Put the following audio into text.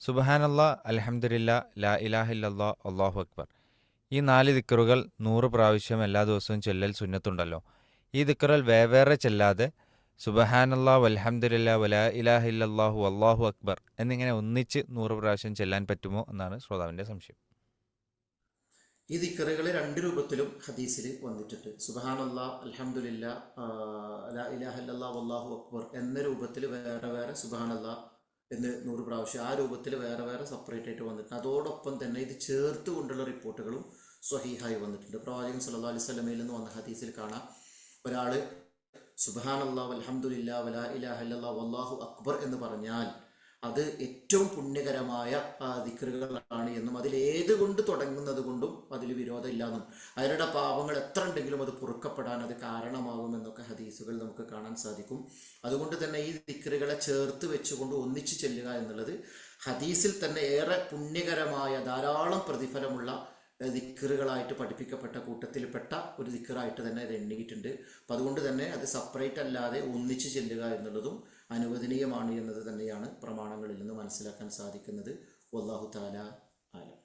സുബ്ഹാനല്ലാ, അൽഹംദുലില്ലാ, ലാ ഇലാഹ ഇല്ലല്ലാ, അല്ലാഹു അക്ബർ. ഈ 4 ദിക്റുകൾ 100 പ്രാവശ്യം എല്ലാ ദിവസവും ചൊല്ലൽ സുന്നത്തുണ്ടല്ലോ. ഈ ദിക്റുകൾ വെവ്വേറെ ചെല്ലാതെ സുബ്ഹാനല്ലാ, വൽഹംദുലില്ലാ, വലാ ഇലാഹ ഇല്ലല്ലാഹു, അല്ലാഹു അക്ബർ എന്നിങ്ങനെ ഒന്നിച്ച് 100 പ്രാവശ്യം ചെല്ലാൻ പറ്റുമോ എന്നാണ് ശ്രോതാവിൻ്റെ സംശയം. ഈ ദിക്റുകൾ രണ്ട് രൂപത്തിലും ഹദീസിൽ വന്നിട്ടുണ്ട്. സുബ്ഹാനല്ലാ, അൽഹംദുലില്ലാ, ലാ ഇലാഹ ഇല്ലല്ലാ, വല്ലാഹു അക്ബർ എന്ന രൂപത്തിൽ വേറെ വേറെ സുബ്ഹാനല്ലാ എന്ന് 100 പ്രാവശ്യം ആ രൂപത്തിൽ വേറെ വേറെ സെപ്പറേറ്റ് ആയിട്ട് വന്നിട്ടുണ്ട്. അതോടൊപ്പം തന്നെ ഇത് ചേർത്ത് കൊണ്ടുള്ള റിപ്പോർട്ടുകളും സ്വഹീഹായി വന്നിട്ടുണ്ട്. പ്രവാചകൻ സല്ലല്ലാഹു അലൈഹി വസല്ലമയിൽ നിന്ന് വന്ന ഹദീസിൽ കാണാം, ഒരാൾ സുബ്ഹാനല്ലാ, വൽഹംദുലില്ലാ, വലാ ഇലാഹ ഇല്ലല്ലാ, വല്ലാഹു അക്ബർ എന്ന് പറഞ്ഞാൽ അത് ഏറ്റവും പുണ്യകരമായ ദിക്റുകളാണ് എന്നും അതിൽ ഏത് കൊണ്ട് തുടങ്ങുന്നത് കൊണ്ടും അതിൽ വിരോധമില്ലാന്നും അവരുടെ പാപങ്ങൾ എത്ര ഉണ്ടെങ്കിലും അത് പൊറുക്കപ്പെടാൻ അത് കാരണമാകുമെന്നൊക്കെ ഹദീസുകൾ നമുക്ക് കാണാൻ സാധിക്കും. അതുകൊണ്ട് തന്നെ ഈ ദിക്റുകളെ ചേർത്ത് വെച്ചുകൊണ്ട് ഒന്നിച്ചു ചെല്ലുക എന്നുള്ളത് ഹദീസിൽ തന്നെ ഏറെ പുണ്യകരമായ ധാരാളം പ്രതിഫലമുള്ള ദിക്റുകളായിട്ട് പഠിപ്പിക്കപ്പെട്ട കൂട്ടത്തിൽപ്പെട്ട ഒരു ദിക്റായിട്ട് തന്നെ അത് എണ്ണിയിട്ടുണ്ട്. അപ്പം അതുകൊണ്ട് തന്നെ അത് സെപ്പറേറ്റ് അല്ലാതെ ഒന്നിച്ചു ചെല്ലുക എന്നുള്ളതും അനുവദനീയമാണ് എന്നത് തന്നെയാണ് പ്രമാണങ്ങളിൽ നിന്ന് മനസ്സിലാക്കാൻ സാധിക്കുന്നത്. വല്ലാഹു തആല ആലം.